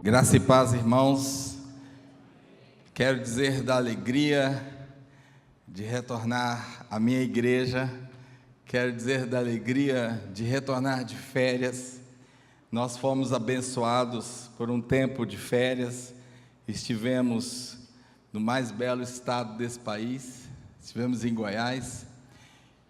Graça e paz, irmãos. Quero dizer da alegria de retornar à minha igreja. Quero dizer da alegria de retornar de férias. Nós fomos abençoados por um tempo de férias. Estivemos no mais belo estado desse país. Estivemos em Goiás.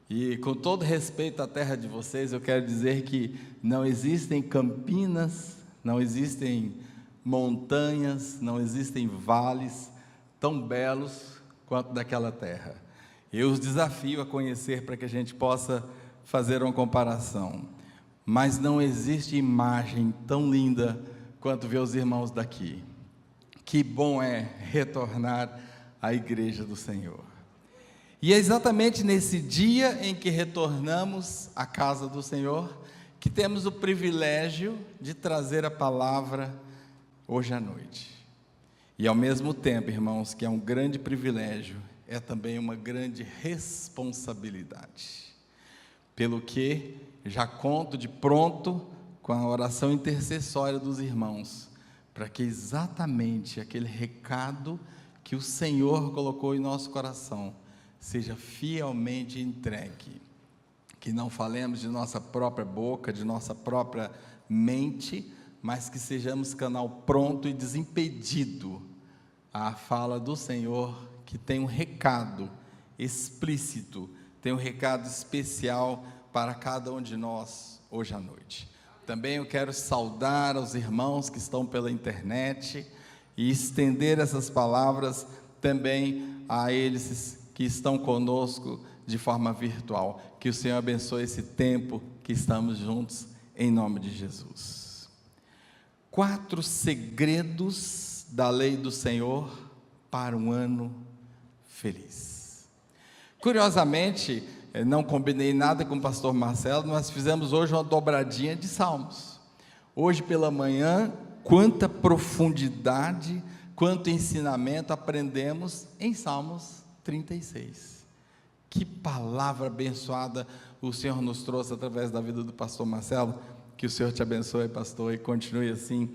E com todo respeito à terra de vocês, eu quero dizer que não existem Campinas, não existem montanhas, não existem vales tão belos quanto daquela terra. Eu os desafio a conhecer para que a gente possa fazer uma comparação. Mas não existe imagem tão linda quanto ver os irmãos daqui. Que bom é retornar à igreja do Senhor. E é exatamente nesse dia em que retornamos à casa do Senhor que temos o privilégio de trazer a palavra hoje à noite. E ao mesmo tempo, irmãos, que é um grande privilégio, é também uma grande responsabilidade. Pelo que já conto de pronto com a oração intercessória dos irmãos, para que exatamente aquele recado que o Senhor colocou em nosso coração seja fielmente entregue. Que não falemos de nossa própria boca, de nossa própria mente, mas que sejamos canal pronto e desimpedido à fala do Senhor, que tem um recado explícito, tem um recado especial para cada um de nós hoje à noite. Também eu quero saudar os irmãos que estão pela internet e estender essas palavras também a eles que estão conosco de forma virtual. Que o Senhor abençoe esse tempo que estamos juntos, em nome de Jesus. 4 segredos da lei do Senhor para um ano feliz. Curiosamente, não combinei nada com o pastor Marcelo, nós fizemos hoje uma dobradinha de salmos. Hoje pela manhã, quanta profundidade, quanto ensinamento aprendemos em Salmos 36. Que palavra abençoada o Senhor nos trouxe através da vida do pastor Marcelo. Que o Senhor te abençoe, pastor, e continue assim,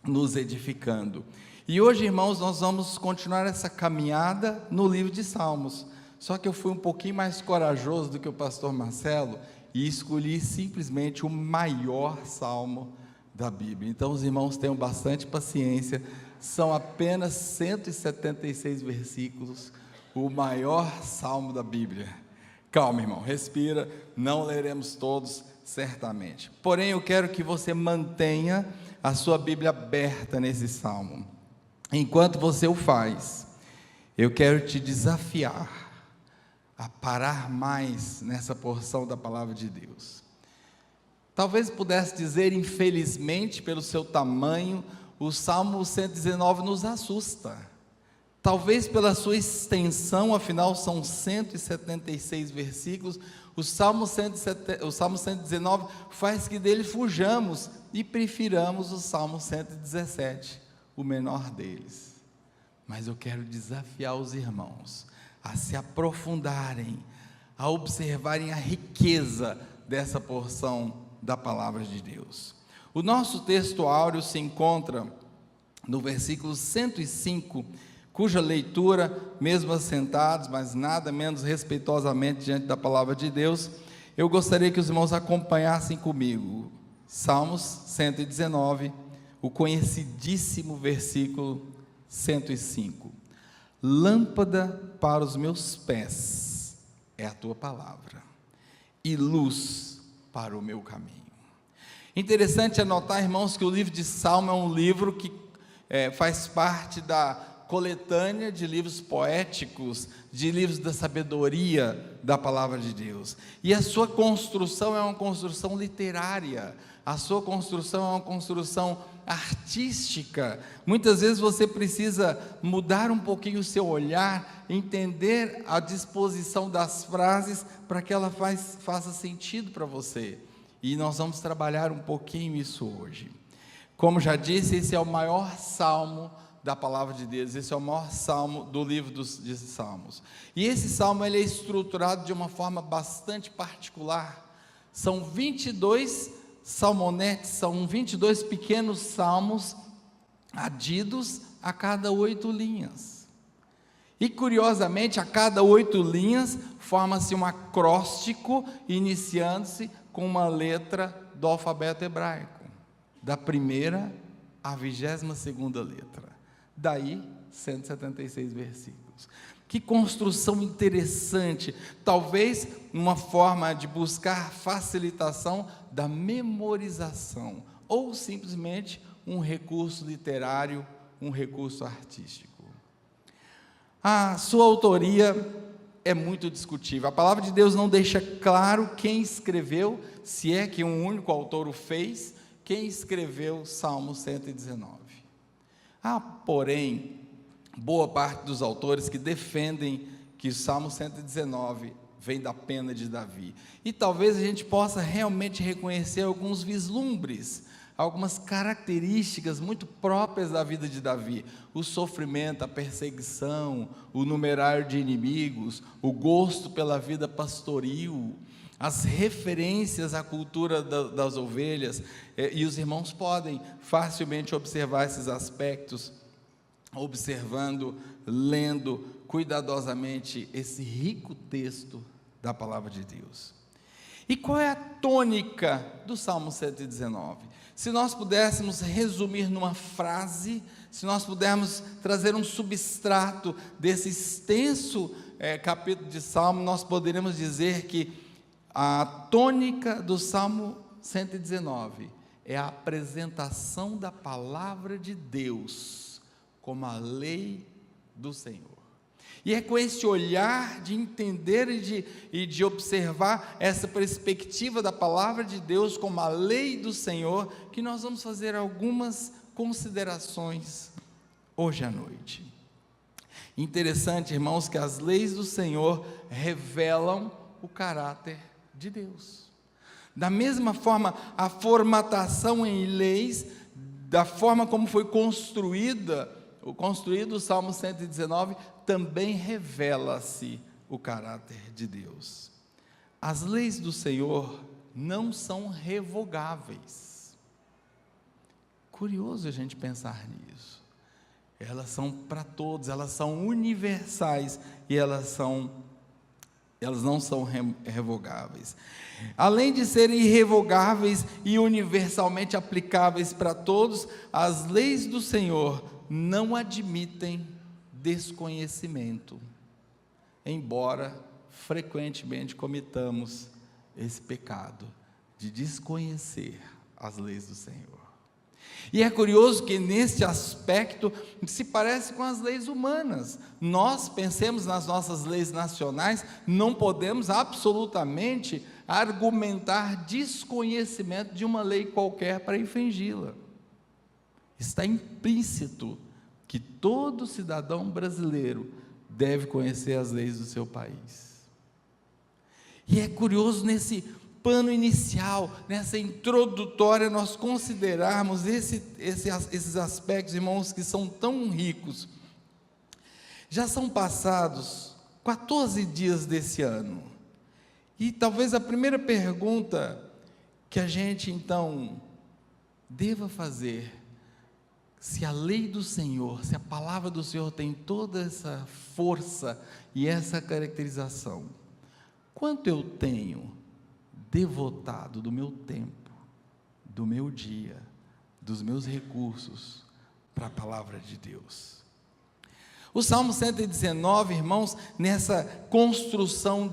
nos edificando. E hoje, irmãos, nós vamos continuar essa caminhada no livro de Salmos. Só que eu fui um pouquinho mais corajoso do que o pastor Marcelo e escolhi simplesmente o maior salmo da Bíblia. Então, os irmãos tenham bastante paciência. São apenas 176 versículos, o maior salmo da Bíblia. Calma, irmão, respira, não leremos todos, certamente. Porém, eu quero que você mantenha a sua Bíblia aberta nesse salmo. Enquanto você o faz, eu quero te desafiar a parar mais nessa porção da palavra de Deus. Talvez pudesse dizer, infelizmente, pelo seu tamanho, o Salmo 119 nos assusta. Talvez pela sua extensão, afinal são 176 versículos, o Salmo 119 faz que dele fujamos e prefiramos o Salmo 117, o menor deles. Mas eu quero desafiar os irmãos a se aprofundarem, a observarem a riqueza dessa porção da palavra de Deus. O nosso texto áureo se encontra no versículo 105, cuja leitura, mesmo assentados, mas nada menos respeitosamente diante da palavra de Deus, eu gostaria que os irmãos acompanhassem comigo. Salmos 119, o conhecidíssimo versículo 105. Lâmpada para os meus pés é a tua palavra, e luz para o meu caminho. Interessante anotar, irmãos, que o livro de Salmo é um livro que faz parte da coletânea de livros poéticos, de livros da sabedoria da palavra de Deus. E a sua construção é uma construção literária, a sua construção é uma construção artística. Muitas vezes você precisa mudar um pouquinho o seu olhar, entender a disposição das frases para que ela faça sentido para você. E nós vamos trabalhar um pouquinho isso hoje. Como já disse, esse é o maior salmo da palavra de Deus, esse é o maior salmo do livro de Salmos. E esse salmo ele é estruturado de uma forma bastante particular, São 22 salmonetes, são 22 pequenos salmos adidos a cada 8 linhas. E curiosamente, a cada 8 linhas, forma-se um acróstico, iniciando-se com uma letra do alfabeto hebraico, da primeira à 22ª letra. Daí, 176 versículos. Que construção interessante, talvez uma forma de buscar facilitação da memorização, ou simplesmente um recurso literário, um recurso artístico. A sua autoria é muito discutível. A palavra de Deus não deixa claro quem escreveu, se é que um único autor o fez, quem escreveu o Salmo 119. Há, porém, boa parte dos autores que defendem que o Salmo 119 vem da pena de Davi. E talvez a gente possa realmente reconhecer alguns vislumbres, algumas características muito próprias da vida de Davi: o sofrimento, a perseguição, o numerário de inimigos, o gosto pela vida pastoril, as referências à cultura das ovelhas, e os irmãos podem facilmente observar esses aspectos, observando, lendo cuidadosamente esse rico texto da palavra de Deus. E qual é a tônica do Salmo 119? Se nós pudéssemos resumir numa frase, se nós pudermos trazer um substrato desse extenso capítulo de Salmo, nós poderíamos dizer que a tônica do Salmo 119 é a apresentação da palavra de Deus como a lei do Senhor. E é com esse olhar de entender e de observar essa perspectiva da palavra de Deus como a lei do Senhor, que nós vamos fazer algumas considerações hoje à noite. Interessante, irmãos, que as leis do Senhor revelam o caráter de Deus. Da mesma forma, a formatação em leis, da forma como foi construído o Salmo 119, também revela-se o caráter de Deus. As leis do Senhor não são revogáveis. Curioso a gente pensar nisso. Elas são para todos, elas são universais e elas não são revogáveis. Além de serem irrevogáveis e universalmente aplicáveis para todos, as leis do Senhor não admitem desconhecimento, embora frequentemente cometamos esse pecado de desconhecer as leis do Senhor. E é curioso que neste aspecto se parece com as leis humanas. Nós pensemos nas nossas leis nacionais, não podemos absolutamente argumentar desconhecimento de uma lei qualquer para infringi-la. Está implícito que todo cidadão brasileiro deve conhecer as leis do seu país. E é curioso nesse pano inicial, nessa introdutória, nós considerarmos esses aspectos, irmãos, que são tão ricos. Já são passados 14 dias desse ano, e talvez a primeira pergunta que a gente então deva fazer, se a lei do Senhor, se a palavra do Senhor tem toda essa força e essa caracterização, quanto eu tenho devotado do meu tempo, do meu dia, dos meus recursos para a palavra de Deus? O Salmo 119, irmãos, nessa construção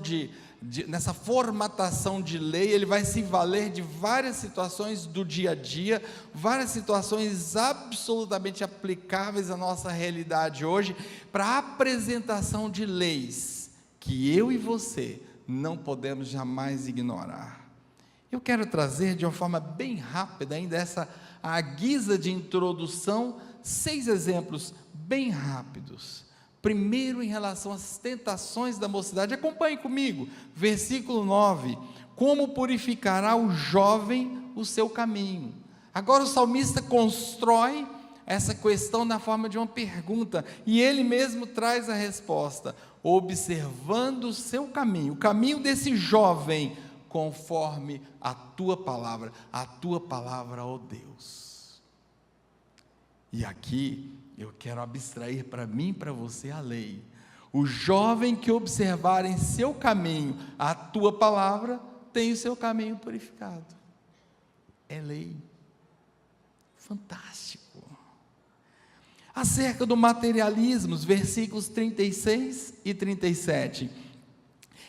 nessa formatação de lei, ele vai se valer de várias situações do dia a dia, várias situações absolutamente aplicáveis à nossa realidade hoje, para a apresentação de leis que eu e você não podemos jamais ignorar. Eu quero trazer de uma forma bem rápida, ainda à guisa de introdução, 6 exemplos bem rápidos. Primeiro, em relação às tentações da mocidade, acompanhe comigo, versículo 9: como purificará o jovem o seu caminho? Agora o salmista constrói essa questão na forma de uma pergunta, e ele mesmo traz a resposta: observando o seu caminho, o caminho desse jovem conforme a tua palavra, ó Deus. E aqui eu quero abstrair para mim e para você a lei. O jovem que observar em seu caminho a tua palavra, tem o seu caminho purificado. É lei. Fantástico. Acerca do materialismo, os versículos 36 e 37.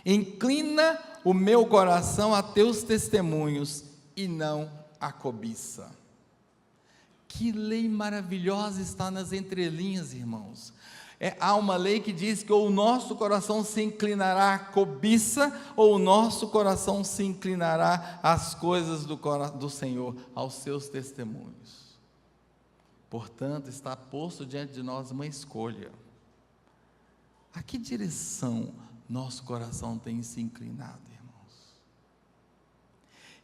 Inclina o meu coração a teus testemunhos e não a cobiça. Que lei maravilhosa está nas entrelinhas, irmãos. Há uma lei que diz que ou o nosso coração se inclinará à cobiça, ou o nosso coração se inclinará às coisas do Senhor, aos seus testemunhos. Portanto, está posto diante de nós uma escolha. A que direção nosso coração tem se inclinado, irmãos?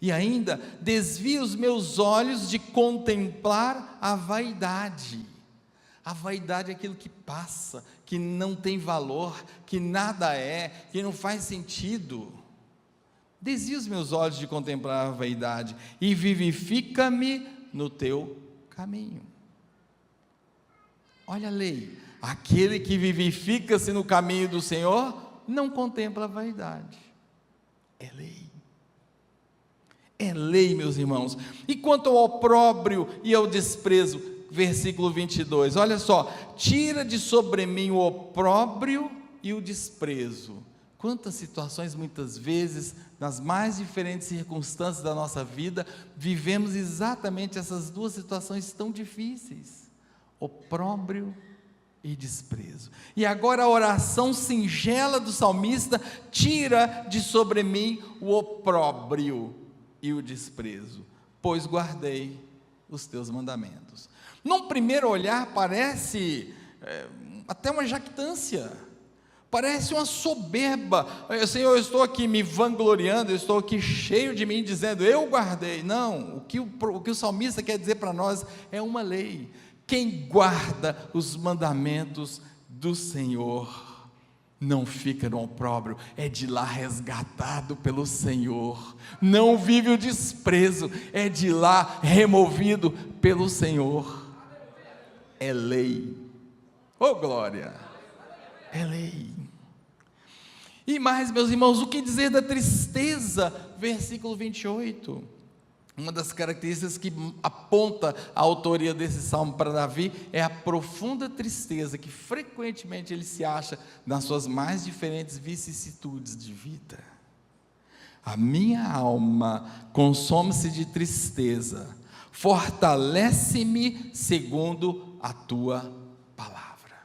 E ainda, desvia os meus olhos de contemplar a vaidade. A vaidade é aquilo que passa, que não tem valor, que nada é, que não faz sentido. Desvia os meus olhos de contemplar a vaidade e vivifica-me no teu caminho. Olha a lei, aquele que vivifica-se no caminho do Senhor, não contempla a vaidade. É lei, meus irmãos. E quanto ao opróbrio e ao desprezo, versículo 22, olha só, tira de sobre mim o opróbrio e o desprezo. Quantas situações, muitas vezes, nas mais diferentes circunstâncias da nossa vida, vivemos exatamente essas duas situações tão difíceis. Opróbrio e desprezo. E agora a oração singela do salmista: tira de sobre mim o opróbrio e o desprezo, pois guardei os teus mandamentos. Num primeiro olhar parece até uma jactância, parece uma soberba. Senhor, eu estou aqui me vangloriando, eu estou aqui cheio de mim, dizendo, eu guardei. Não, o que o salmista quer dizer para nós é uma lei. Quem guarda os mandamentos do Senhor não fica no opróbrio, é de lá resgatado pelo Senhor, não vive o desprezo, é de lá removido pelo Senhor. É lei. Oh glória, é lei. E mais, meus irmãos, o que dizer da tristeza? Versículo 28. Uma das características que aponta a autoria desse salmo para Davi é a profunda tristeza que frequentemente ele se acha nas suas mais diferentes vicissitudes de vida. A minha alma consome-se de tristeza, fortalece-me segundo a tua palavra.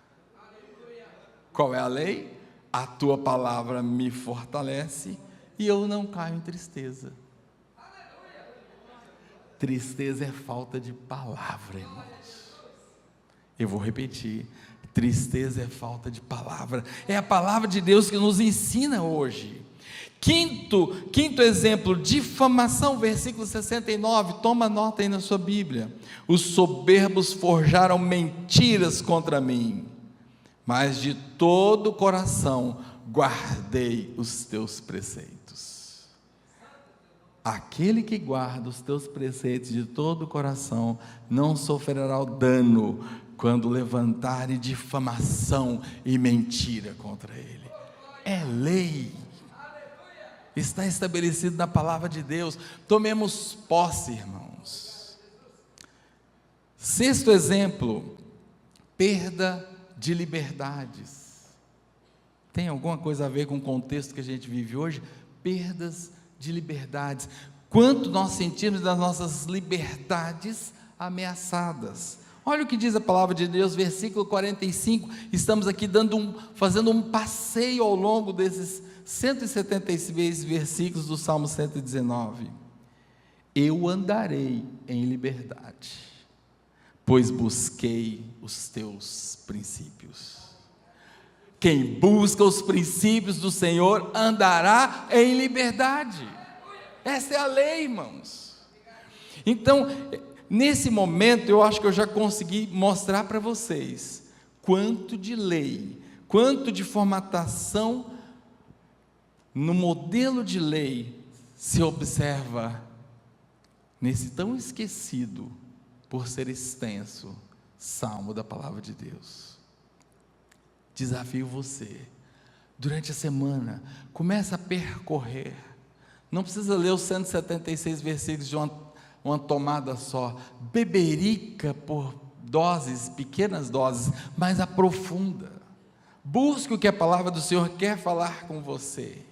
Qual é a lei? A tua palavra me fortalece e eu não caio em tristeza. Tristeza é falta de palavra, irmãos. Eu vou repetir, tristeza é falta de palavra, é a palavra de Deus que nos ensina hoje. Quinto exemplo, difamação, versículo 69, toma nota aí na sua Bíblia. Os soberbos forjaram mentiras contra mim, mas de todo o coração guardei os teus preceitos. Aquele que guarda os teus preceitos de todo o coração não sofrerá o dano quando levantarem difamação e mentira contra ele. É lei, está estabelecido na palavra de Deus. Tomemos posse, irmãos. Sexto exemplo, perda de liberdades. Tem alguma coisa a ver com o contexto que a gente vive hoje? Perdas de liberdades. Quanto nós sentimos das nossas liberdades ameaçadas. Olha o que diz a palavra de Deus, versículo 45. Estamos aqui fazendo um passeio ao longo desses 176 versículos do Salmo 119. Eu andarei em liberdade, pois busquei os teus princípios. Quem busca os princípios do Senhor andará em liberdade. Essa é a lei, irmãos. Então, nesse momento, eu acho que eu já consegui mostrar para vocês quanto de lei, quanto de formatação no modelo de lei se observa nesse tão esquecido, por ser extenso, salmo da palavra de Deus. Desafio você, durante a semana, começa a percorrer, não precisa ler os 176 versículos de uma tomada só, beberica por doses, pequenas doses, mas aprofunda, busque o que a palavra do Senhor quer falar com você.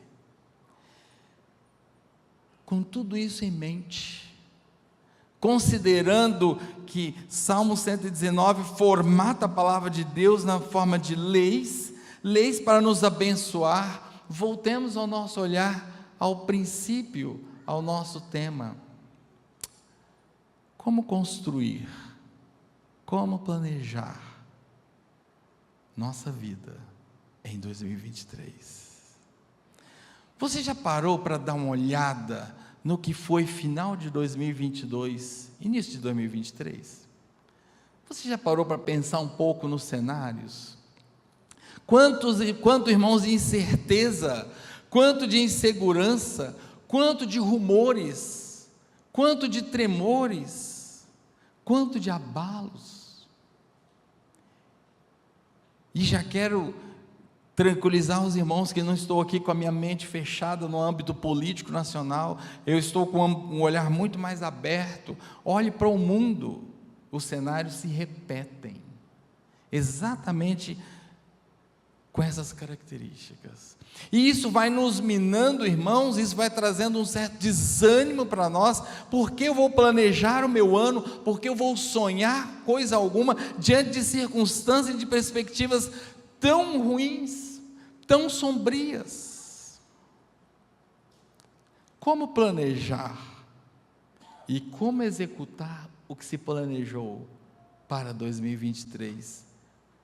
Com tudo isso em mente, considerando que Salmo 119 formata a palavra de Deus na forma de leis para nos abençoar, voltemos ao nosso olhar ao princípio, ao nosso tema. Como construir, como planejar nossa vida em 2023? Você já parou para dar uma olhada no que foi final de 2022, início de 2023? Você já parou para pensar um pouco nos cenários? Quanto, irmãos, de incerteza, quanto de insegurança, quanto de rumores, quanto de tremores, quanto de abalos. E já quero tranquilizar os irmãos que não estou aqui com a minha mente fechada no âmbito político nacional, eu estou com um olhar muito mais aberto. Olhe para o mundo, os cenários se repetem, exatamente com essas características, e isso vai nos minando, irmãos, isso vai trazendo um certo desânimo para nós, porque eu vou planejar o meu ano, porque eu vou sonhar coisa alguma, diante de circunstâncias e de perspectivas tão ruins, tão sombrias. Como planejar e como executar o que se planejou para 2023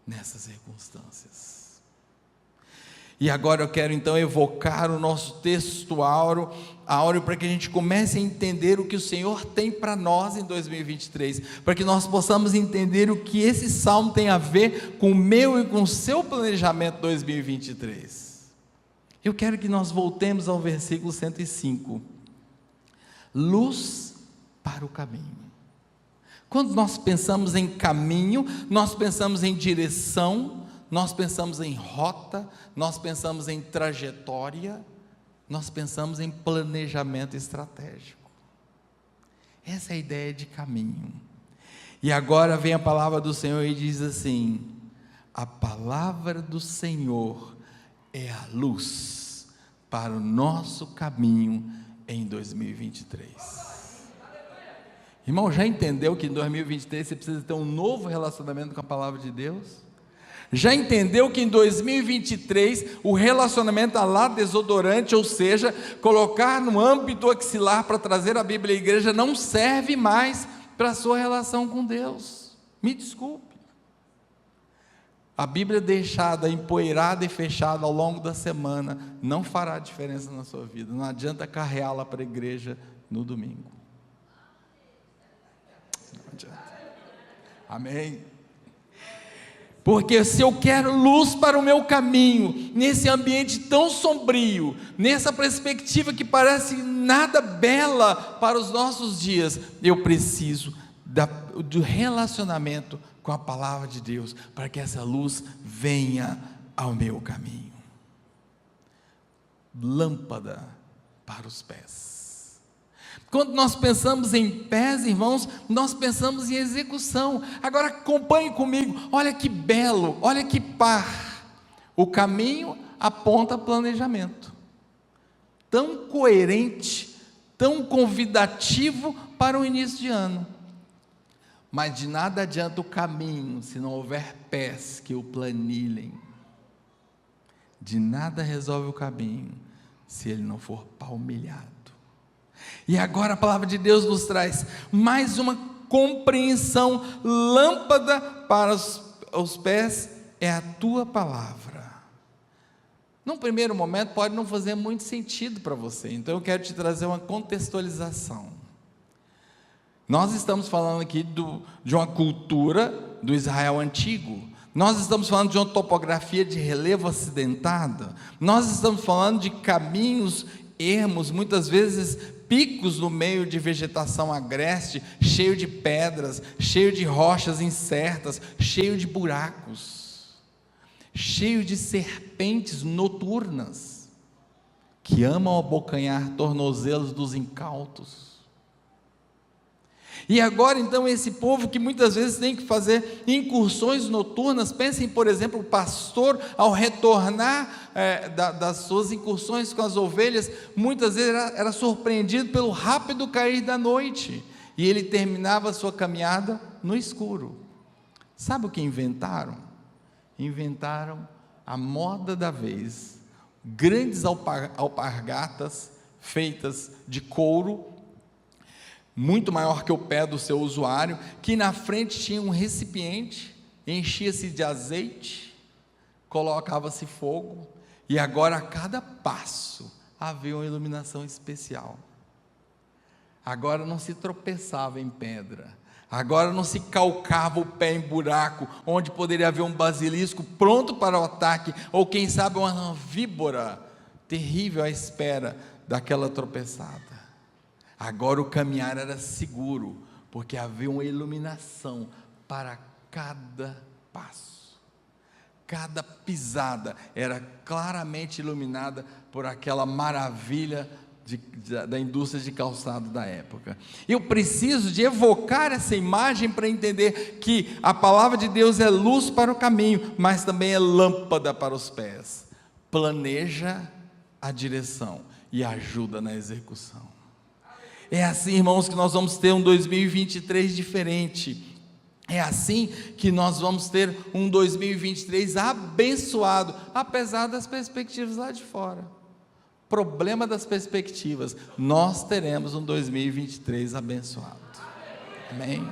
nessas circunstâncias? E agora eu quero então evocar o nosso texto áureo para que a gente comece a entender o que o Senhor tem para nós em 2023, para que nós possamos entender o que esse salmo tem a ver com o meu e com o seu planejamento 2023. Eu quero que nós voltemos ao versículo 105, luz para o caminho. Quando nós pensamos em caminho, nós pensamos em direção, nós pensamos em rota, nós pensamos em trajetória, nós pensamos em planejamento estratégico. Essa é a ideia de caminho. E agora vem a palavra do Senhor e diz assim: a palavra do Senhor é a luz para o nosso caminho em 2023. Irmão, já entendeu que em 2023 você precisa ter um novo relacionamento com a palavra de Deus? Já entendeu que em 2023 o relacionamento a lá desodorante, ou seja, colocar no âmbito axilar para trazer a Bíblia à igreja, não serve mais para a sua relação com Deus? Me desculpe. A Bíblia deixada, empoeirada e fechada ao longo da semana não fará diferença na sua vida. Não adianta carreá-la para a igreja no domingo. Não adianta. Amém? Porque se eu quero luz para o meu caminho, nesse ambiente tão sombrio, nessa perspectiva que parece nada bela para os nossos dias, eu preciso do relacionamento com a palavra de Deus, para que essa luz venha ao meu caminho. Lâmpada para os pés. Quando nós pensamos em pés, irmãos, nós pensamos em execução. Agora acompanhe comigo, olha que belo, olha que par. O caminho aponta planejamento, tão coerente, tão convidativo para o início de ano. Mas de nada adianta o caminho se não houver pés que o planilhem. De nada resolve o caminho se ele não for palmilhado. E agora a palavra de Deus nos traz mais uma compreensão. Lâmpada para os pés é a tua palavra. Num primeiro momento pode não fazer muito sentido para você, então eu quero te trazer uma contextualização. Nós estamos falando aqui de uma cultura do Israel antigo. Nós estamos falando de uma topografia de relevo acidentado. Nós estamos falando de caminhos ermos, muitas vezes picos no meio de vegetação agreste, cheio de pedras, cheio de rochas incertas, cheio de buracos, cheio de serpentes noturnas, que amam abocanhar tornozelos dos incautos. E agora então esse povo que muitas vezes tem que fazer incursões noturnas, pensem por exemplo, o pastor ao retornar das suas incursões com as ovelhas, muitas vezes era surpreendido pelo rápido cair da noite, e ele terminava a sua caminhada no escuro. Sabe o que inventaram? Inventaram a moda da vez, grandes alpargatas feitas de couro, muito maior que o pé do seu usuário, que na frente tinha um recipiente, enchia-se de azeite, colocava-se fogo, e agora a cada passo havia uma iluminação especial. Agora não se tropeçava em pedra, agora não se calcava o pé em buraco, onde poderia haver um basilisco pronto para o ataque, ou quem sabe uma víbora terrível à espera daquela tropeçada. Agora o caminhar era seguro, porque havia uma iluminação para cada passo, cada pisada era claramente iluminada por aquela maravilha da indústria de calçado da época. Eu preciso de evocar essa imagem para entender que a palavra de Deus é luz para o caminho, mas também é lâmpada para os pés, planeja a direção e ajuda na execução. É assim, irmãos, que nós vamos ter um 2023 diferente. É assim que nós vamos ter um 2023 abençoado, apesar das perspectivas lá de fora. Problema das perspectivas, nós teremos um 2023 abençoado. Amém?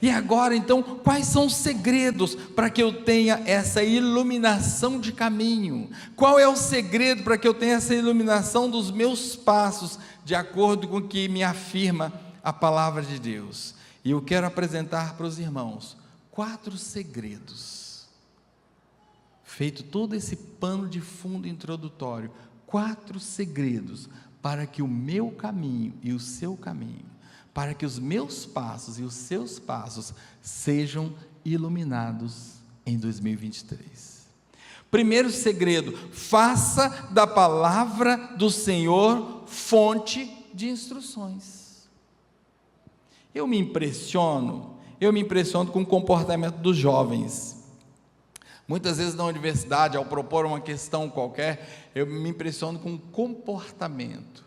E agora então, quais são os segredos para que eu tenha essa iluminação de caminho? Qual é o segredo para que eu tenha essa iluminação dos meus passos, de acordo com o que me afirma a palavra de Deus? E eu quero apresentar para os irmãos 4 segredos. Feito todo esse pano de fundo introdutório, 4 segredos para que o meu caminho e o seu caminho, para que os meus passos e os seus passos sejam iluminados em 2023. Primeiro segredo: faça da palavra do Senhor fonte de instruções. Eu me impressiono com o comportamento dos jovens. Muitas vezes na universidade, ao propor uma questão qualquer, eu me impressiono com o comportamento.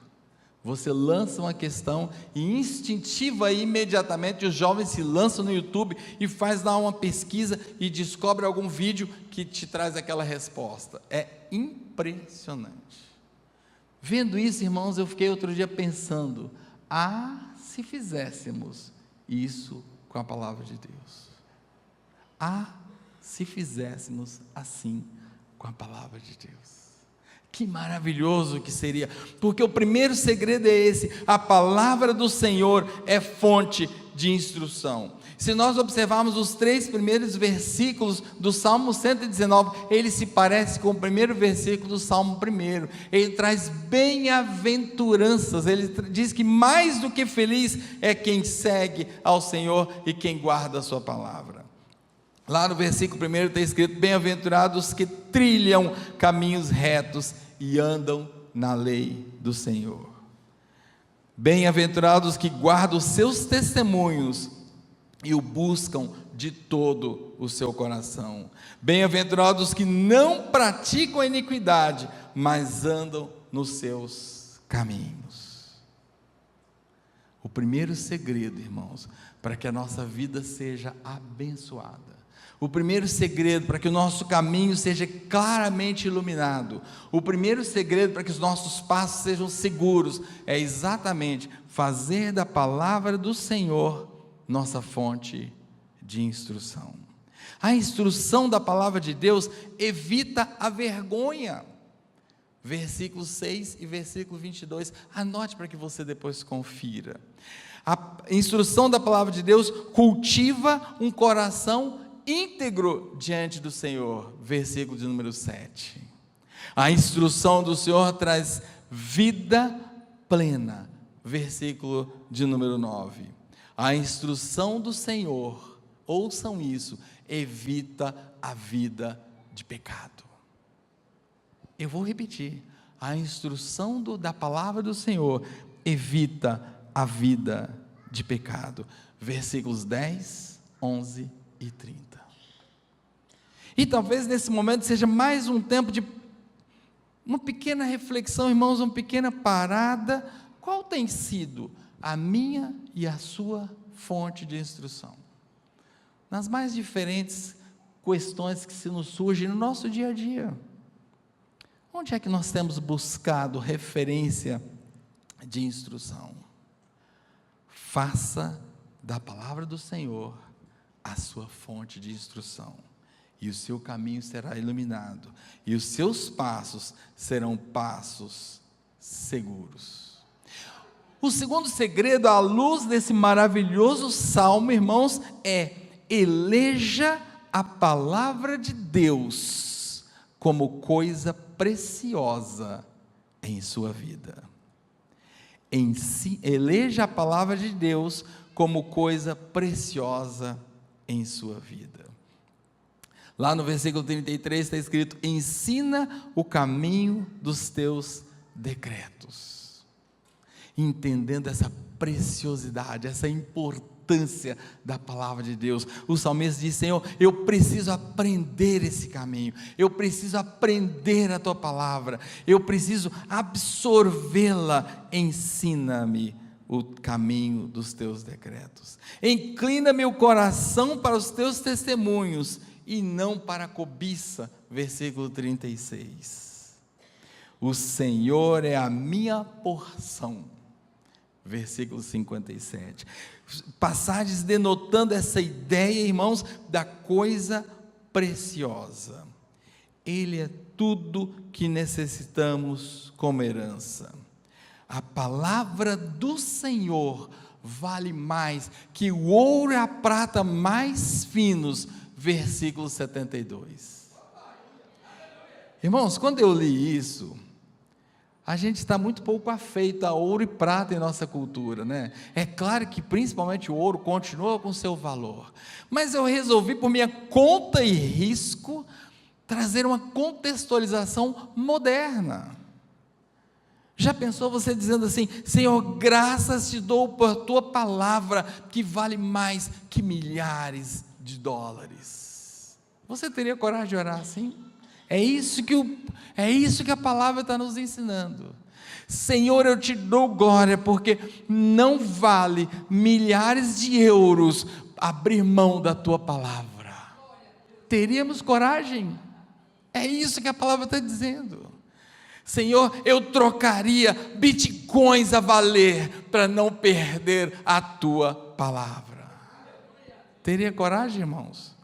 Você lança uma questão e instintiva e imediatamente os jovens se lançam no YouTube e faz lá uma pesquisa e descobre algum vídeo que te traz aquela resposta. É impressionante. Vendo isso, irmãos, eu fiquei outro dia pensando: se fizéssemos isso com a palavra de Deus. Se fizéssemos assim com a palavra de Deus. Que maravilhoso que seria, porque o primeiro segredo é esse: a palavra do Senhor é fonte de instrução. Se nós observarmos os 3 primeiros versículos do Salmo 119, ele se parece com o primeiro versículo do Salmo 1, ele traz bem-aventuranças, ele diz que mais do que feliz é quem segue ao Senhor e quem guarda a sua palavra. Lá no versículo 1 está escrito: bem-aventurados que trilham caminhos retos e andam na lei do Senhor. Bem-aventurados que guardam os seus testemunhos e o buscam de todo o seu coração. Bem-aventurados que não praticam a iniquidade, mas andam nos seus caminhos. O primeiro segredo, irmãos, para que a nossa vida seja abençoada, o primeiro segredo para que o nosso caminho seja claramente iluminado, o primeiro segredo para que os nossos passos sejam seguros, é exatamente fazer da palavra do Senhor nossa fonte de instrução. A instrução da palavra de Deus evita a vergonha. Versículo 6 e versículo 22, anote para que você depois confira. A instrução da palavra de Deus cultiva um coração íntegro diante do Senhor, versículo de número 7. A instrução do Senhor traz vida plena. Versículo de número 9. A instrução do Senhor, ouçam isso, evita a vida de pecado. Eu vou repetir, a instrução da palavra do Senhor evita a vida de pecado. Versículos 10, 11 e 30. E talvez nesse momento seja mais um tempo de uma pequena reflexão, irmãos, uma pequena parada. Qual tem sido a minha e a sua fonte de instrução? Nas mais diferentes questões que se nos surgem no nosso dia a dia. Onde é que nós temos buscado referência de instrução? Faça da palavra do Senhor a sua fonte de instrução, e o seu caminho será iluminado, e os seus passos serão passos seguros. O segundo segredo, à luz desse maravilhoso salmo, irmãos, é: eleja a palavra de Deus como coisa preciosa em sua vida. Eleja a palavra de Deus como coisa preciosa em sua vida. Lá no versículo 33 está escrito: ensina o caminho dos teus decretos. Entendendo essa preciosidade, essa importância da palavra de Deus, o salmista diz: Senhor, eu preciso aprender esse caminho, eu preciso aprender a tua palavra, eu preciso absorvê-la. Ensina-me o caminho dos teus decretos, inclina meu coração para os teus testemunhos e não para a cobiça. Versículo 36. O Senhor é a minha porção. Versículo 57. Passagens denotando essa ideia, irmãos, da coisa preciosa. Ele é tudo que necessitamos como herança. A palavra do Senhor vale mais que o ouro e a prata mais finos. Versículo 72. Irmãos, quando eu li isso, a gente está muito pouco afeito a ouro e prata em nossa cultura, né? É claro que principalmente o ouro continua com seu valor, mas eu resolvi, por minha conta e risco, trazer uma contextualização moderna. Já pensou você dizendo assim: Senhor, graças te dou por tua palavra, que vale mais que milhares de dólares? Você teria coragem de orar assim? É isso que a palavra está nos ensinando. Senhor, eu te dou glória, porque não vale milhares de euros abrir mão da tua palavra. Teríamos coragem? É isso que a palavra está dizendo. Senhor, eu trocaria bitcoins a valer para não perder a tua palavra. Teria coragem, irmãos?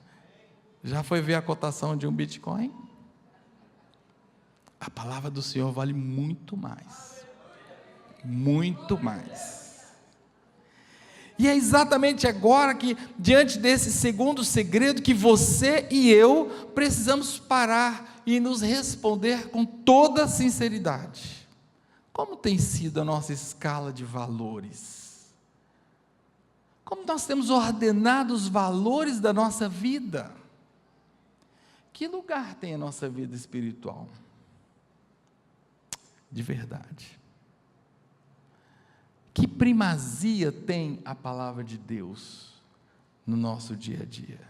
Já foi ver a cotação de um bitcoin? A palavra do Senhor vale muito mais. Muito mais. E é exatamente agora que, diante desse segundo segredo, que você e eu precisamos parar e nos responder com toda sinceridade: como tem sido a nossa escala de valores? Como nós temos ordenado os valores da nossa vida? Que lugar tem a nossa vida espiritual? De verdade. Que primazia tem a palavra de Deus no nosso dia a dia?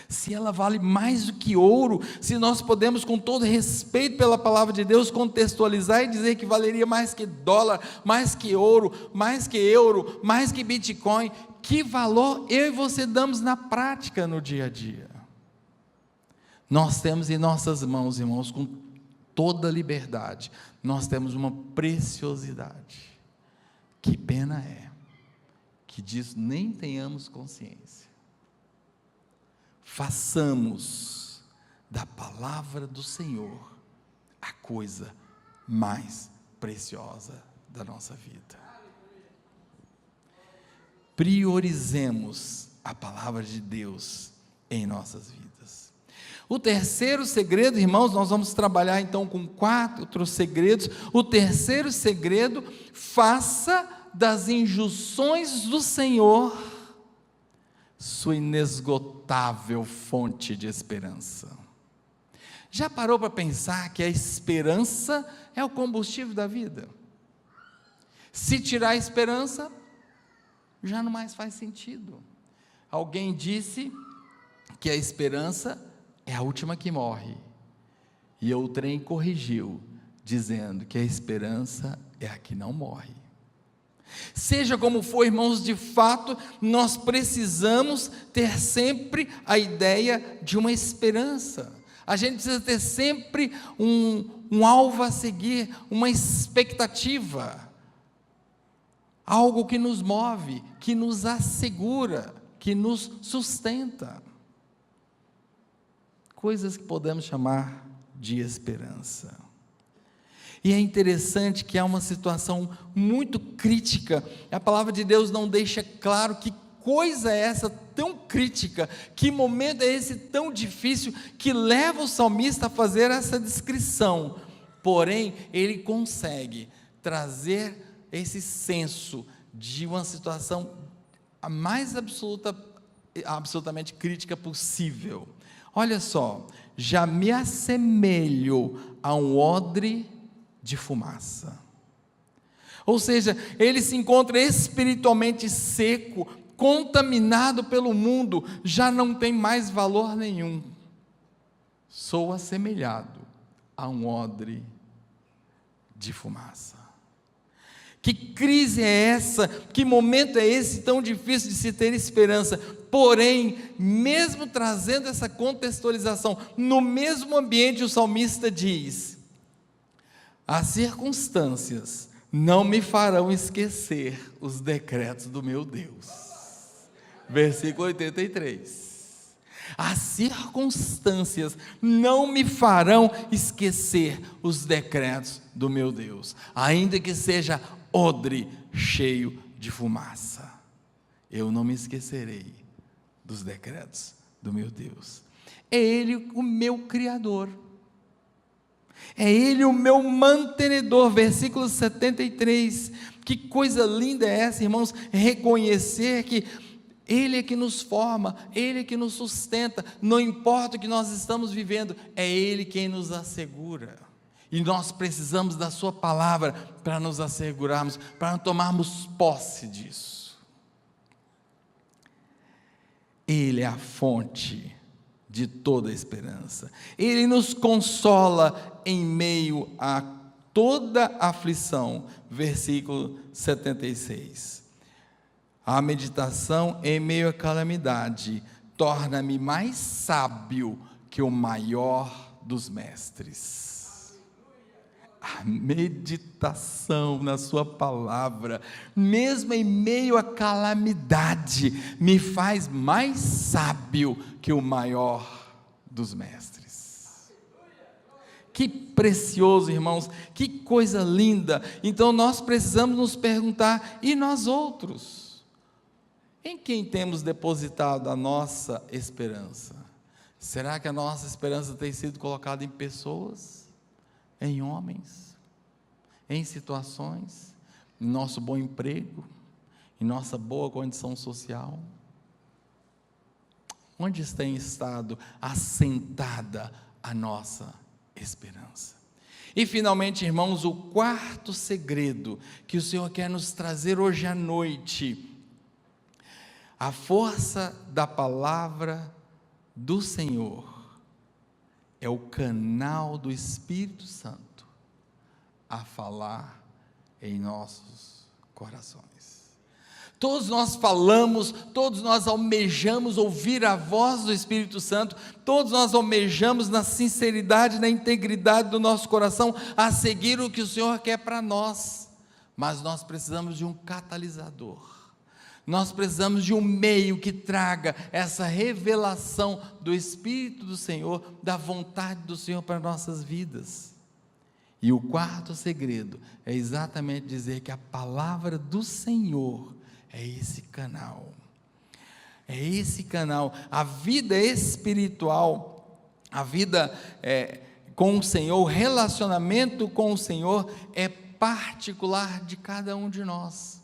Se ela vale mais do que ouro, se nós podemos, com todo respeito pela palavra de Deus, contextualizar e dizer que valeria mais que dólar, mais que ouro, mais que euro, mais que bitcoin, que valor eu e você damos na prática no dia a dia? Nós temos em nossas mãos, irmãos, com toda liberdade, nós temos uma preciosidade. Que pena é que disso nem tenhamos consciência. Façamos da palavra do Senhor a coisa mais preciosa da nossa vida. Priorizemos a palavra de Deus em nossas vidas. O terceiro segredo, irmãos, nós vamos trabalhar então com 4 segredos. O terceiro segredo: faça das injunções do Senhor sua inesgotável fonte de esperança. Já parou para pensar que a esperança é o combustível da vida? Se tirar a esperança, já não mais faz sentido. Alguém disse que a esperança é a última que morre, e outrem corrigiu, dizendo que a esperança é a que não morre. Seja como for, irmãos, de fato, nós precisamos ter sempre a ideia de uma esperança. A gente precisa ter sempre um alvo a seguir, uma expectativa, algo que nos move, que nos assegura, que nos sustenta. Coisas que podemos chamar de esperança. E é interessante que há uma situação muito crítica. A palavra de Deus não deixa claro que coisa é essa tão crítica, que momento é esse tão difícil, que leva o salmista a fazer essa descrição. Porém, ele consegue trazer esse senso de uma situação a mais absolutamente crítica possível. Olha só: já me assemelho a um odre de fumaça. Ou seja, ele se encontra espiritualmente seco, contaminado pelo mundo, já não tem mais valor nenhum. Sou assemelhado a um odre de fumaça. Que crise é essa? Que momento é esse tão difícil de se ter esperança? Porém, mesmo trazendo essa contextualização, no mesmo ambiente o salmista diz: as circunstâncias não me farão esquecer os decretos do meu Deus. Versículo 83. As circunstâncias não me farão esquecer os decretos do meu Deus, ainda que seja odre cheio de fumaça, eu não me esquecerei dos decretos do meu Deus. É Ele o meu Criador, é Ele o meu mantenedor. Versículo 73, que coisa linda é essa, irmãos, reconhecer que Ele é que nos forma, Ele é que nos sustenta, não importa o que nós estamos vivendo, é Ele quem nos assegura, e nós precisamos da sua palavra para nos assegurarmos, para tomarmos posse disso. Ele é a fonte de toda a esperança, Ele nos consola em meio a toda aflição. Versículo 76, a meditação em meio à calamidade torna-me mais sábio que o maior dos mestres. A meditação na sua palavra, mesmo em meio à calamidade, me faz mais sábio que o maior dos mestres. Que precioso, irmãos, que coisa linda. Então nós precisamos nos perguntar: e nós outros? Em quem temos depositado a nossa esperança? Será que a nossa esperança tem sido colocada em pessoas, em homens, em situações, em nosso bom emprego, em nossa boa condição social? Onde tem estado assentada a nossa esperança? E finalmente, irmãos, o quarto segredo que o Senhor quer nos trazer hoje à noite: a força da palavra do Senhor é o canal do Espírito Santo a falar em nossos corações. Todos nós falamos, todos nós almejamos ouvir a voz do Espírito Santo, todos nós almejamos na sinceridade, na integridade do nosso coração, a seguir o que o Senhor quer para nós, mas nós precisamos de um catalisador. Nós precisamos de um meio que traga essa revelação do Espírito do Senhor, da vontade do Senhor para nossas vidas. E o quarto segredo é exatamente dizer que a palavra do Senhor é esse canal. É esse canal. A vida espiritual, A vida com o Senhor, o relacionamento com o Senhor é particular de cada um de nós,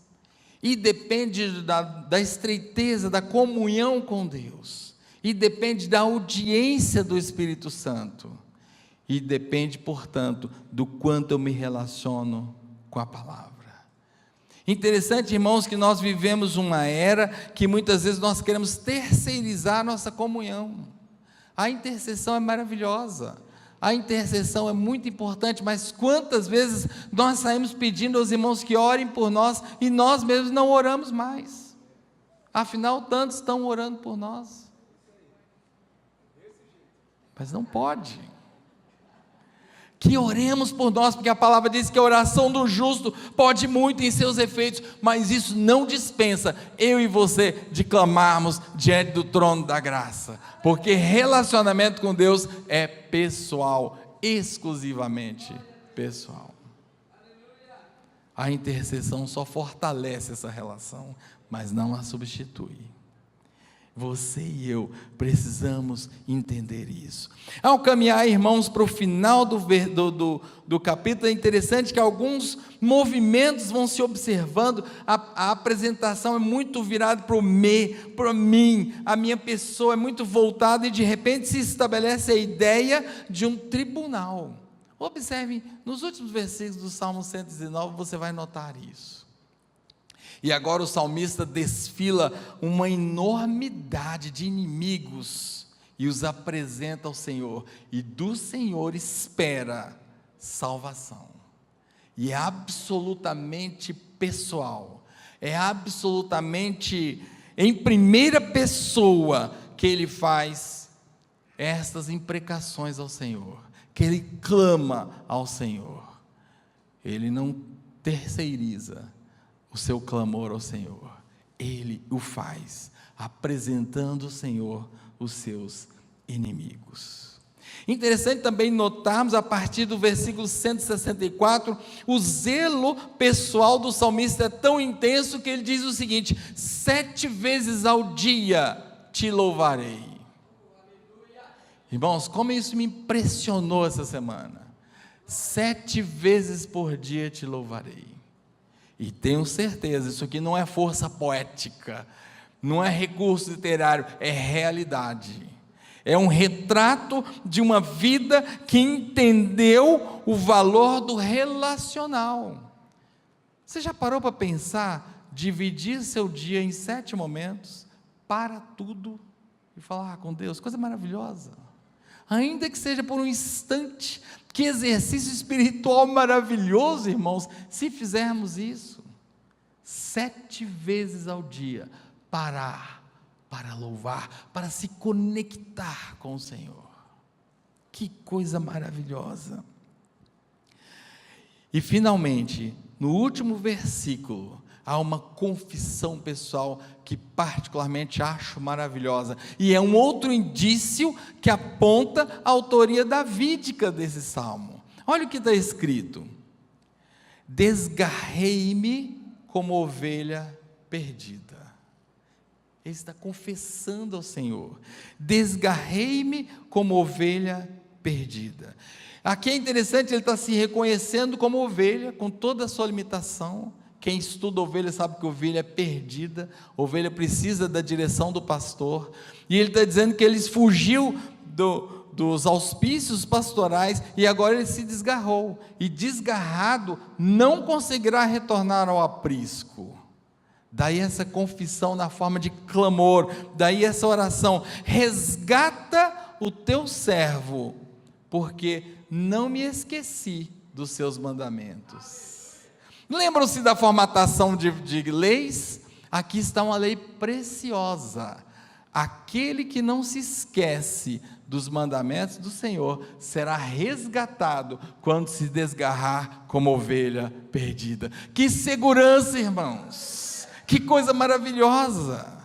e depende da estreiteza, da comunhão com Deus, e depende da audiência do Espírito Santo, e depende, portanto, do quanto eu me relaciono com a palavra. Interessante, irmãos, que nós vivemos uma era que muitas vezes nós queremos terceirizar a nossa comunhão. A intercessão é maravilhosa, a intercessão é muito importante, mas quantas vezes nós saímos pedindo aos irmãos que orem por nós, e nós mesmos não oramos mais, afinal tantos estão orando por nós, mas não pode, que oremos por nós, porque a palavra diz que a oração do justo pode muito em seus efeitos, mas isso não dispensa eu e você de clamarmos diante do trono da graça, porque relacionamento com Deus é pessoal, exclusivamente pessoal. A intercessão só fortalece essa relação, mas não a substitui. Você e eu precisamos entender isso. Ao caminhar, irmãos, para o final do capítulo, é interessante que alguns movimentos vão se observando. A apresentação é muito virada para o para mim, a minha pessoa é muito voltada, e de repente se estabelece a ideia de um tribunal. Observe, nos últimos versículos do Salmo 119, você vai notar isso. E agora o salmista desfila uma enormidade de inimigos e os apresenta ao Senhor, e do Senhor espera salvação, e é absolutamente pessoal, é absolutamente em primeira pessoa que ele faz estas imprecações ao Senhor, que ele clama ao Senhor. Ele não terceiriza o seu clamor ao Senhor, ele o faz, apresentando ao Senhor os seus inimigos. Interessante também notarmos, a partir do versículo 164, o zelo pessoal do salmista é tão intenso, que ele diz o seguinte: 7 vezes ao dia te louvarei. Irmãos, como isso me impressionou essa semana. 7 vezes por dia te louvarei. E tenho certeza, isso aqui não é força poética, não é recurso literário, é realidade. É um retrato de uma vida que entendeu o valor do relacional. Você já parou para pensar, dividir seu dia em 7 momentos, para tudo, e falar com Deus? Coisa maravilhosa. Ainda que seja por um instante. Que exercício espiritual maravilhoso, irmãos, se fizermos isso. 7 vezes ao dia, parar para louvar, para se conectar com o Senhor. Que coisa maravilhosa. E finalmente, no último versículo, há uma confissão pessoal que particularmente acho maravilhosa, e é um outro indício que aponta a autoria davídica desse salmo. Olha o que está escrito: desgarrei-me como ovelha perdida. Ele está confessando ao Senhor: desgarrei-me como ovelha perdida. Aqui é interessante, ele está se reconhecendo como ovelha, com toda a sua limitação. Quem estuda ovelha sabe que ovelha é perdida, ovelha precisa da direção do pastor, e ele está dizendo que ele fugiu dos auspícios pastorais, e agora ele se desgarrou, e desgarrado não conseguirá retornar ao aprisco. Daí essa confissão na forma de clamor, daí essa oração: resgata o teu servo, porque não me esqueci dos seus mandamentos. Lembram-se da formatação de leis? Aqui está uma lei preciosa: aquele que não se esquece dos mandamentos do Senhor será resgatado quando se desgarrar como ovelha perdida. Que segurança, irmãos! Que coisa maravilhosa!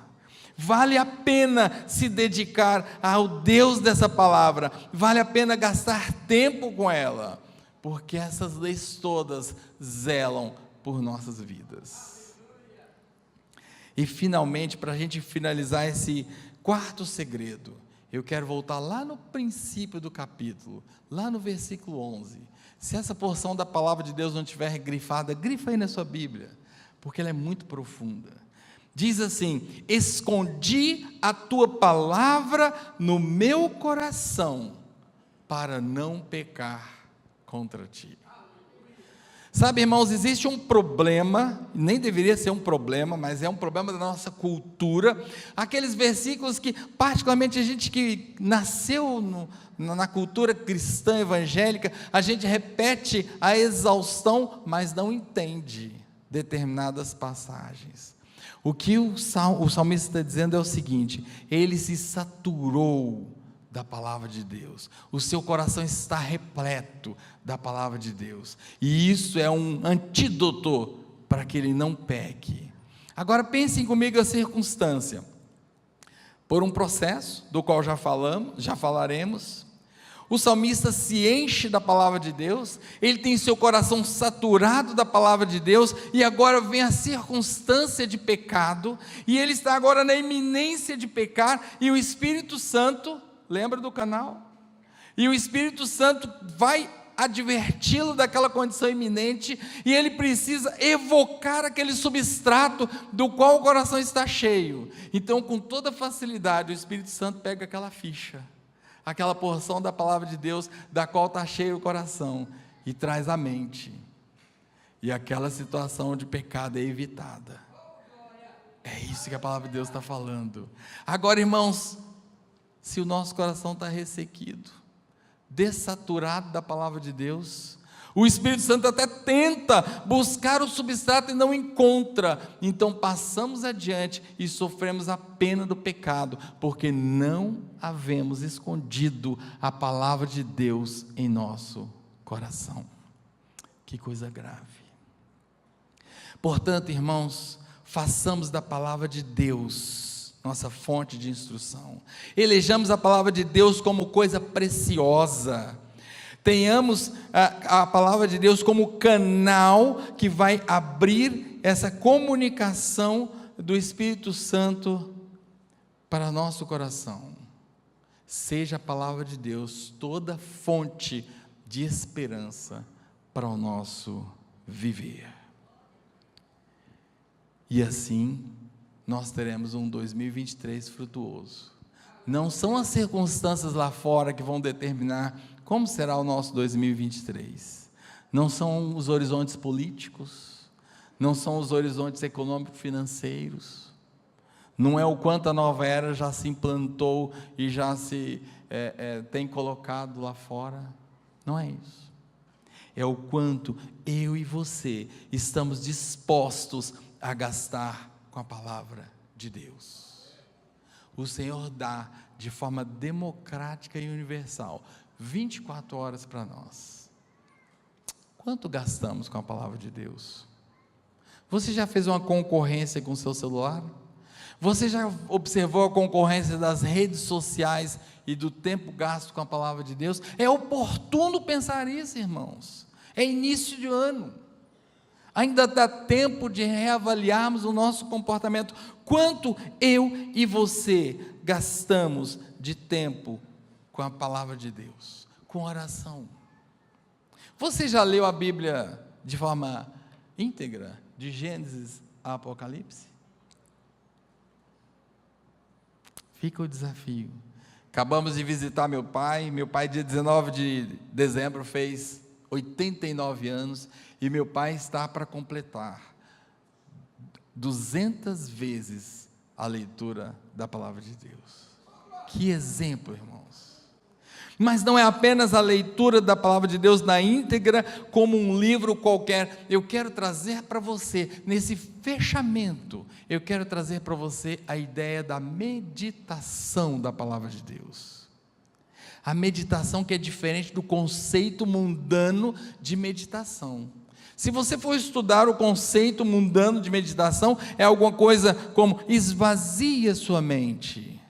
Vale a pena se dedicar ao Deus dessa palavra, vale a pena gastar tempo com ela, porque essas leis todas zelam por nossas vidas. E finalmente, para a gente finalizar esse quarto segredo, Eu quero voltar lá no princípio do capítulo, lá no versículo 11. Se essa porção da palavra de Deus não estiver grifada, grifa aí na sua Bíblia, porque ela é muito profunda. Diz assim: escondi a tua palavra no meu coração, para não pecar contra ti. Sabe, irmãos, existe um problema, nem deveria ser um problema, mas é um problema da nossa cultura, aqueles versículos que, particularmente a gente que nasceu na cultura cristã evangélica, a gente repete a exaustão, mas não entende determinadas passagens. O que o salmista está dizendo é o seguinte: ele se saturou da palavra de Deus, o seu coração está repleto da palavra de Deus, e isso é um antídoto para que ele não peque. Agora pensem comigo a circunstância: por um processo, do qual já falaremos, o salmista se enche da palavra de Deus, ele tem seu coração saturado da palavra de Deus, e agora vem a circunstância de pecado, e ele está agora na iminência de pecar, e o Espírito Santo, lembra do canal? E o Espírito Santo vai adverti-lo daquela condição iminente, e ele precisa evocar aquele substrato do qual o coração está cheio. Então, com toda facilidade, o Espírito Santo pega aquela ficha, aquela porção da palavra de Deus, da qual está cheio o coração, e traz à mente, e aquela situação de pecado é evitada. É isso que a palavra de Deus está falando. Agora, irmãos, se o nosso coração está ressequido, dessaturado da palavra de Deus, o Espírito Santo até tenta buscar o substrato e não encontra, então passamos adiante e sofremos a pena do pecado, porque não havemos escondido a palavra de Deus em nosso coração. Que coisa grave. Portanto, irmãos, façamos da palavra de Deus nossa fonte de instrução, elejamos a palavra de Deus como coisa preciosa, tenhamos a palavra de Deus como canal que vai abrir essa comunicação do Espírito Santo para nosso coração. Seja a palavra de Deus toda fonte de esperança para o nosso viver, e assim nós teremos um 2023 frutuoso. Não são as circunstâncias lá fora que vão determinar como será o nosso 2023, não são os horizontes políticos, não são os horizontes econômico-financeiros, não é o quanto a nova era já se implantou e já se tem colocado lá fora, não é isso, é o quanto eu e você estamos dispostos a gastar com a palavra de Deus. O Senhor dá de forma democrática e universal 24 horas para nós. Quanto gastamos com a palavra de Deus? Você já fez uma concorrência com o seu celular? Você já observou a concorrência das redes sociais e do tempo gasto com a palavra de Deus? É oportuno pensar isso, irmãos. É início de ano. Ainda dá tempo de reavaliarmos o nosso comportamento. Quanto eu e você gastamos de tempo com a palavra de Deus, com oração? Você já leu a Bíblia de forma íntegra, de Gênesis a Apocalipse? Fica o desafio. Acabamos de visitar meu pai dia 19 de dezembro fez 89 anos, e meu pai está para completar 200 vezes a leitura da palavra de Deus. Que exemplo, irmãos! Mas não é apenas a leitura da palavra de Deus na íntegra, como um livro qualquer. Eu quero trazer para você, nesse fechamento, eu quero trazer para você a ideia da meditação da palavra de Deus. A meditação que é diferente do conceito mundano de meditação. Se você for estudar o conceito mundano de meditação, é alguma coisa como: esvazie sua mente,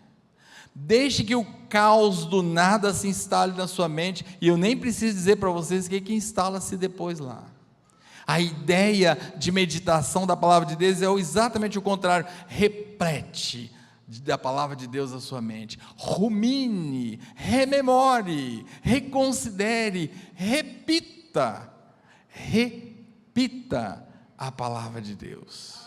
deixe que o caos do nada se instale na sua mente, e eu nem preciso dizer para vocês o que instala-se depois lá. A ideia de meditação da palavra de Deus é exatamente o contrário: replete da palavra de Deus à sua mente. Rumine, rememore, reconsidere, repita a palavra de Deus.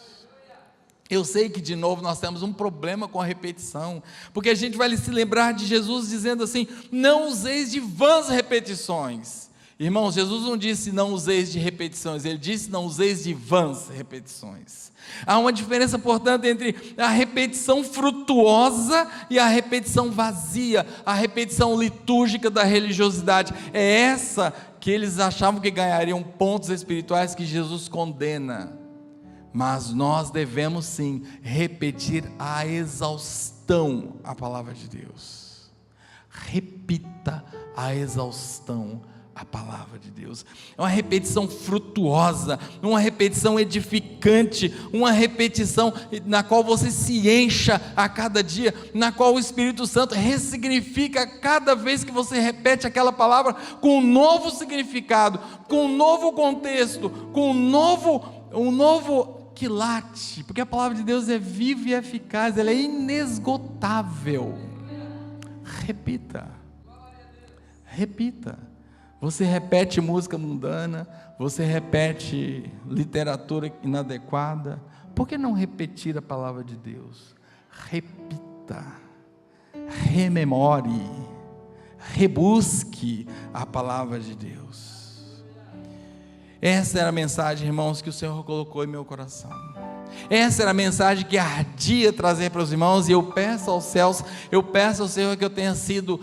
Eu sei que de novo nós temos um problema com a repetição, porque a gente vai se lembrar de Jesus dizendo assim: não useis de vãs repetições. Irmãos, Jesus não disse não useis de repetições, ele disse não useis de vãs repetições. Há uma diferença, portanto, entre a repetição frutuosa e a repetição vazia, a repetição litúrgica da religiosidade. É essa que eles achavam que ganhariam pontos espirituais, que Jesus condena. Mas nós devemos sim repetir a exaustão a palavra de Deus. Repita a exaustão a palavra de Deus. É uma repetição frutuosa, uma repetição edificante, uma repetição na qual você se encha a cada dia, na qual o Espírito Santo ressignifica cada vez que você repete aquela palavra com um novo significado, com um novo contexto, com um novo quilate, porque a palavra de Deus é viva e eficaz, ela é inesgotável. Repita. Você repete música mundana, você repete literatura inadequada. Por que não repetir a palavra de Deus? Repita, rememore, rebusque a palavra de Deus. Essa era a mensagem, irmãos, que o Senhor colocou em meu coração. Essa era a mensagem que ardia trazer para os irmãos, e eu peço aos céus, eu peço ao Senhor que eu tenha sido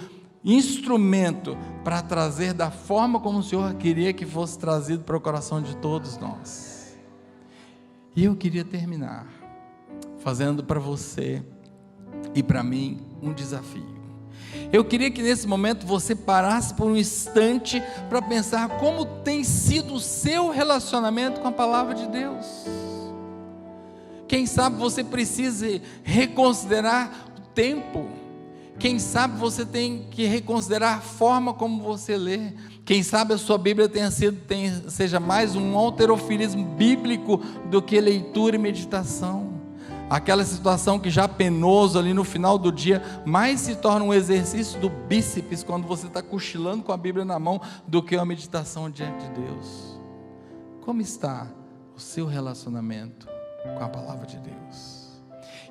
instrumento para trazer da forma como o Senhor queria que fosse trazido para o coração de todos nós. E eu queria terminar fazendo para você e para mim um desafio. Eu queria que nesse momento você parasse por um instante para pensar como tem sido o seu relacionamento com a palavra de Deus. Quem sabe você precisa reconsiderar o tempo. Quem sabe você tem que reconsiderar a forma como você lê. Quem sabe a sua Bíblia seja mais um halterofilismo bíblico do que leitura e meditação. Aquela situação que já penoso ali no final do dia, mais se torna um exercício do bíceps quando você está cochilando com a Bíblia na mão, do que uma meditação diante de Deus. Como está o seu relacionamento com a palavra de Deus?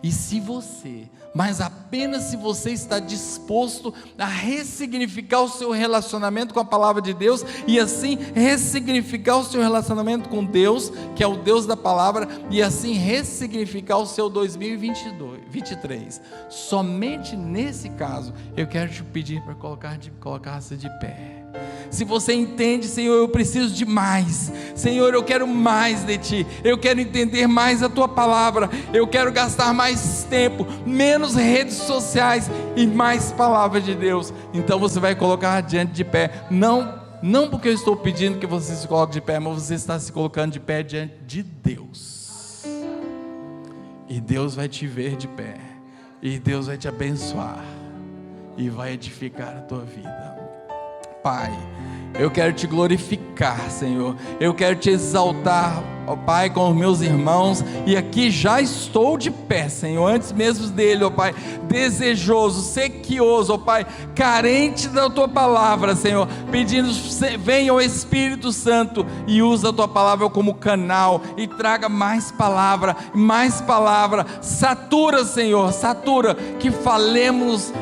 E se você, mas apenas se você está disposto a ressignificar o seu relacionamento com a palavra de Deus, e assim ressignificar o seu relacionamento com Deus, que é o Deus da palavra, e assim ressignificar o seu 2023, somente nesse caso, eu quero te pedir para colocar-se de pé. Se você entende: Senhor, eu preciso de mais, Senhor, eu quero mais de Ti, eu quero entender mais a Tua palavra, eu quero gastar mais tempo, menos redes sociais e mais palavra de Deus, então você vai colocar diante de pé, não porque eu estou pedindo que você se coloque de pé, mas você está se colocando de pé diante de Deus, e Deus vai te ver de pé, e Deus vai te abençoar, e vai edificar a tua vida. Pai, eu quero te glorificar, Senhor, eu quero te exaltar, ó Pai, com os meus irmãos, e aqui já estou de pé, Senhor, antes mesmo dele, ó Pai, desejoso, sequioso, ó Pai, carente da Tua palavra, Senhor, pedindo: venha o Espírito Santo e usa a Tua palavra como canal, e traga mais palavra, satura, Senhor, satura, que falemos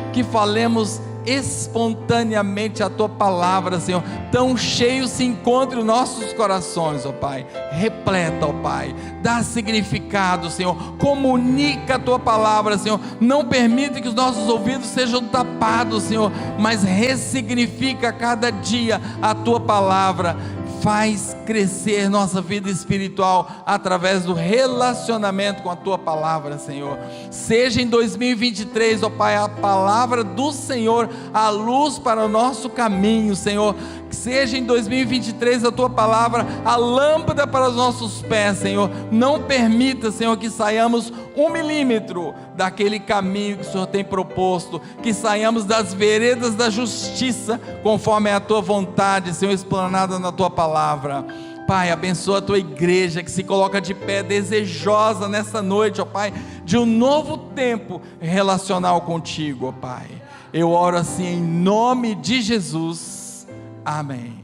espontaneamente a Tua palavra, Senhor, tão cheio se encontre os nossos corações, ó Pai, repleta, ó Pai, dá significado, Senhor, comunica a Tua palavra, Senhor, não permita que os nossos ouvidos sejam tapados, Senhor, mas ressignifica a cada dia a Tua palavra. Faz crescer nossa vida espiritual através do relacionamento com a Tua palavra, Senhor. Seja em 2023, ó Pai, a palavra do Senhor a luz para o nosso caminho, Senhor. Seja em 2023 a Tua palavra a lâmpada para os nossos pés, Senhor. Não permita, Senhor, que saiamos 1 milímetro daquele caminho que o Senhor tem proposto, que saiamos das veredas da justiça, conforme é a Tua vontade, Senhor, explanada na Tua palavra. Pai, abençoa a tua igreja que se coloca de pé, desejosa nessa noite, ó Pai, de um novo tempo relacional contigo, ó Pai. Eu oro assim em nome de Jesus, amém.